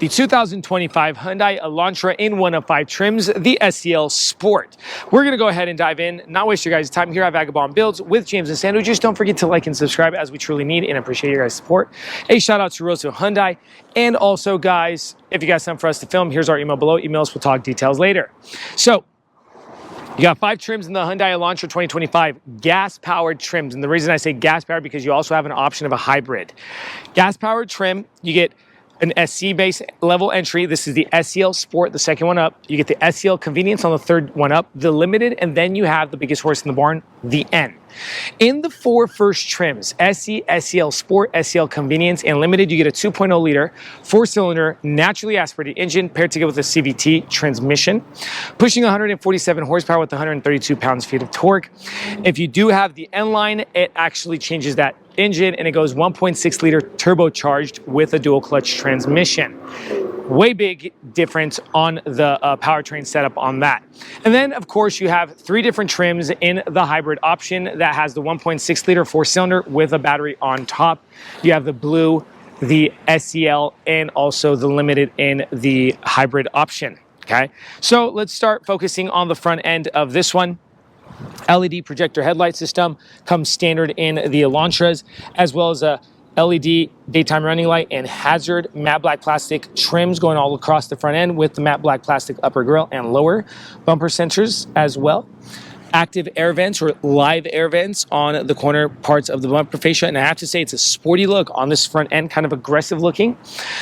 the 2025 Hyundai Elantra in one of 5 trims, the SEL Sport. We're going to go ahead and dive in, not waste your guys' time here at Vagabond Builds with James and Sandro. Just don't forget to like and subscribe, as we truly need and appreciate your guys' support. A shout out to Rosso Hyundai. And also, guys, if you got something for us to film, here's our email below. Emails, we'll talk details later. So, you got 5 trims in the Hyundai Elantra 2025, gas-powered trims. And the reason I say gas-powered, because you also have an option of a hybrid. Gas-powered trim, you get an SC base level entry. This is the SEL Sport, the second one up. You get the SEL Convenience on the third one up, the Limited, and then you have the biggest horse in the barn, the N. In the 4 first trims, SE, SEL Sport, SEL Convenience, and Limited, you get a 2.0 liter, 4-cylinder, naturally aspirated engine paired together with a CVT transmission, pushing 147 horsepower with 132 pounds-feet of torque. If you do have the N line, it actually changes that engine and it goes 1.6 liter turbocharged with a dual clutch transmission. Way big difference on the powertrain setup on that. And then, of course, you have 3 different trims in the hybrid option that has the 1.6 liter 4-cylinder with a battery on top. You have the blue, the SEL, and also the Limited in the hybrid option. Okay, so let's start focusing on the front end of this one. LED projector headlight system comes standard in the Elantras, as well as a LED daytime running light and hazard matte black plastic trims going all across the front end with the matte black plastic upper grille and lower bumper sensors as well. Active air vents or live air vents on the corner parts of the bumper fascia. And I have to say, it's a sporty look on this front end, kind of aggressive looking.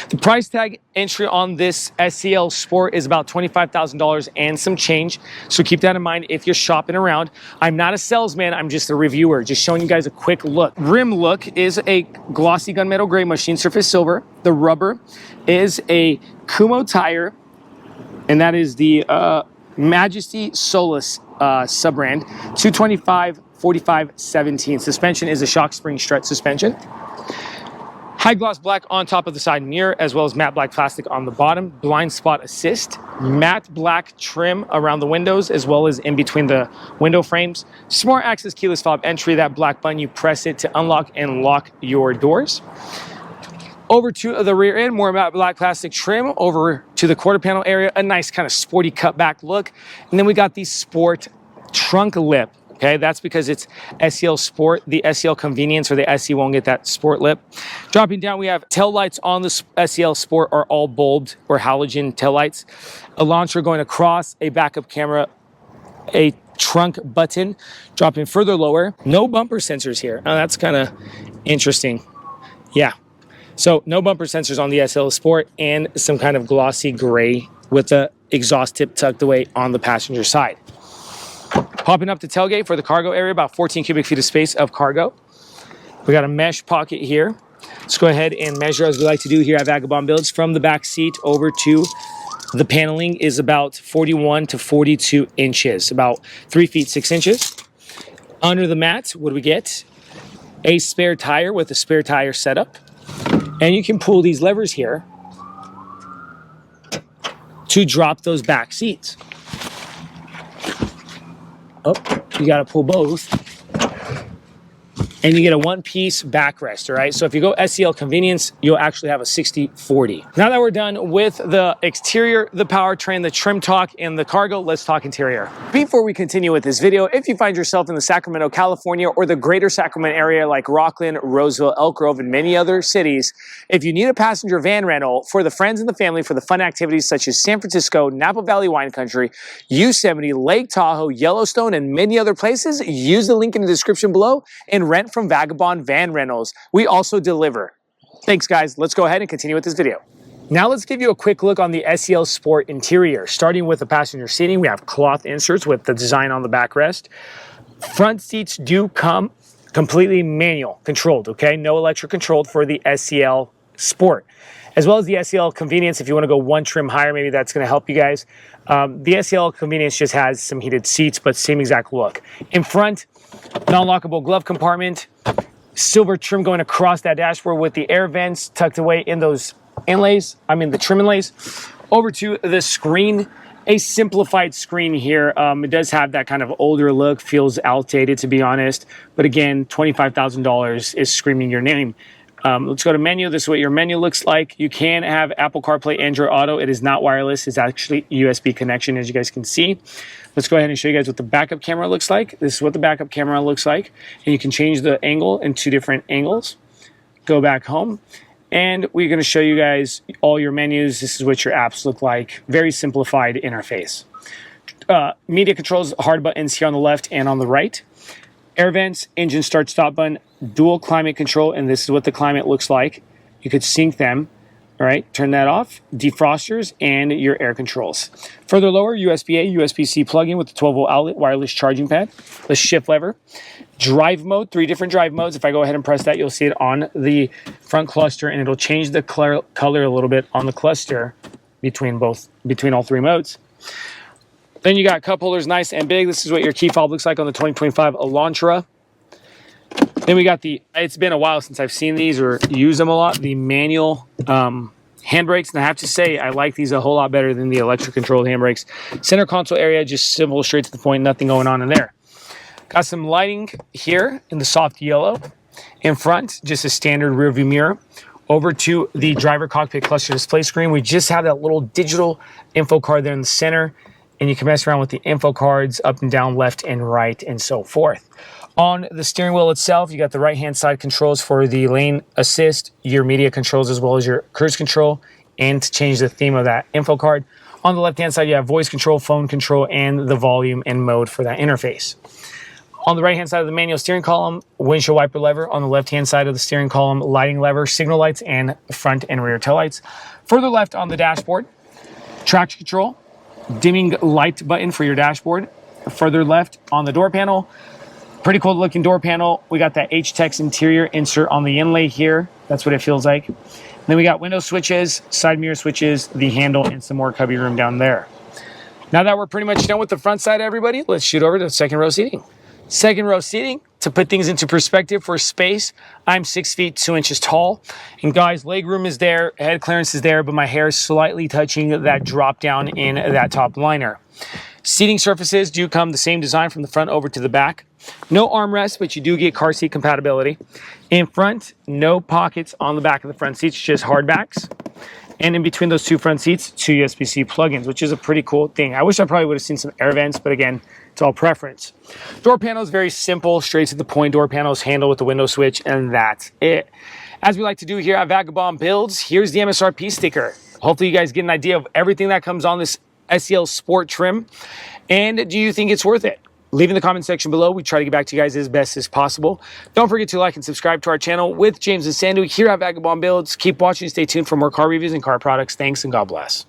The price tag entry on this SEL Sport is about $25,000 and some change. So keep that in mind if you're shopping around. I'm not a salesman, I'm just a reviewer, just showing you guys a quick look. Rim look is a glossy gunmetal gray machine surface silver. The rubber is a Kumo tire, and that is the Majesty Solus sub-brand, 225 45 17. Suspension is a shock spring strut suspension. High gloss black on top of the side mirror, as well as matte black plastic on the bottom. Blind spot assist. Matte black trim around the windows, as well as in between the window frames. Smart access keyless fob entry. That black button, you press it to unlock and lock your doors. Over to the rear end, more matte black plastic trim. Over to the quarter panel area, a nice kind of sporty cutback look. And then we got the Sport trunk lip. Okay, that's because it's SEL Sport. The SEL Convenience or the SE won't get that Sport lip. Dropping down, we have tail lights on the SEL Sport are all bulbed or halogen tail lights. A launcher going across, a backup camera, a trunk button. Dropping further lower, no bumper sensors here. Now that's kind of interesting. Yeah. So no bumper sensors on the SEL Sport, and some kind of glossy gray with the exhaust tip tucked away on the passenger side. Popping up the tailgate for the cargo area, about 14 cubic feet of space of cargo. We got a mesh pocket here. Let's go ahead and measure, as we like to do here at Vagabond Builds, from the back seat over to the paneling is about 41 to 42 inches, about 3 feet 6 inches. Under the mat, what do we get? A spare tire with a spare tire setup. And you can pull these levers here to drop those back seats. Oh, you got to pull both. And you get a 1-piece backrest, all right? So if you go SEL Convenience, you'll actually have a 60/40. Now that we're done with the exterior, the powertrain, the trim talk, and the cargo, let's talk interior. Before we continue with this video, if you find yourself in the Sacramento, California, or the greater Sacramento area like Rockland, Roseville, Elk Grove, and many other cities, if you need a passenger van rental for the friends and the family for the fun activities such as San Francisco, Napa Valley Wine Country, Yosemite, Lake Tahoe, Yellowstone, and many other places, use the link in the description below and rent from Vagabond Van Rentals. We also deliver. Thanks, guys. Let's go ahead and continue with this video. Now let's give you a quick look on the SEL Sport interior. Starting with the passenger seating, we have cloth inserts with the design on the backrest. Front seats do come completely manual controlled, okay? No electric controlled for the SEL Sport. As well as the SEL Convenience, if you want to go one trim higher, maybe that's going to help you guys. The SEL Convenience just has some heated seats, but same exact look. In front, non-lockable glove compartment, silver trim going across that dashboard with the air vents tucked away in those inlays, the trim inlays. Over to the screen, a simplified screen here. It does have that kind of older look, feels outdated to be honest, but again, $25,000 is screaming your name. Let's go to menu. This is what your menu looks like. You can have Apple CarPlay, Android Auto. It is not wireless. It's actually USB connection, as you guys can see. Let's go ahead and show you guys what the backup camera looks like. This is what the backup camera looks like. And you can change the angle in 2 different angles. Go back home. And we're going to show you guys all your menus. This is what your apps look like. Very simplified interface. Media controls, hard buttons here on the left and on the right. Air vents, engine start stop button, dual climate control, and this is what the climate looks like. You could sync them, all right, turn that off, defrosters, and your air controls. Further lower, USB-A, USB-C plug-in with the 12-volt outlet, wireless charging pad, the shift lever, drive mode, 3 different drive modes. If I go ahead and press that, you'll see it on the front cluster, and it'll change the color a little bit on the cluster between all 3 modes. Then you got cup holders, nice and big. This is what your key fob looks like on the 2025 Elantra. Then we got it's been a while since I've seen these or used them a lot, the manual handbrakes. And I have to say, I like these a whole lot better than the electric controlled handbrakes. Center console area, just simple, straight to the point, nothing going on in there. Got some lighting here in the soft yellow. In front, just a standard rear view mirror. Over to the driver cockpit cluster display screen. We just have that little digital info card there in the center. And you can mess around with the info cards up and down, left and right, and so forth. On the steering wheel itself, you got the right-hand side controls for the lane assist, your media controls, as well as your cruise control, and to change the theme of that info card. On the left-hand side, you have voice control, phone control, and the volume and mode for that interface. On the right-hand side of the manual steering column, windshield wiper lever. On the left-hand side of the steering column, lighting lever, signal lights, and front and rear tail lights. Further left on the dashboard, traction control, dimming light button for your dashboard. Further left on the door panel, pretty cool looking door panel. We got that H-Tex interior insert on the inlay here. That's what it feels like. Then we got window switches, side mirror switches, the handle, and some more cubby room down there. Now that we're pretty much done with the front side, everybody, let's shoot over to the second row seating. Second row seating, to put things into perspective for space, I'm 6 feet 2 inches tall. And guys, leg room is there, head clearance is there, but my hair is slightly touching that drop down in that top liner. Seating surfaces do come the same design from the front over to the back. No armrest, but you do get car seat compatibility. In front, no pockets on the back of the front seats, just hard backs. And in between those 2 front seats, 2 USB-C plugins, which is a pretty cool thing. I wish I probably would have seen some air vents, but again, it's all preference. Door panel is very simple, straight to the point. Door panels handle with the window switch, and that's it. As we like to do here at Vagabond Builds, here's the MSRP sticker. Hopefully you guys get an idea of everything that comes on this SEL Sport trim. And do you think it's worth it? Leave in the comment section below. We try to get back to you guys as best as possible. Don't forget to like and subscribe to our channel with James and Sandu here at Vagabond Builds. Keep watching. Stay tuned for more car reviews and car products. Thanks, and God bless.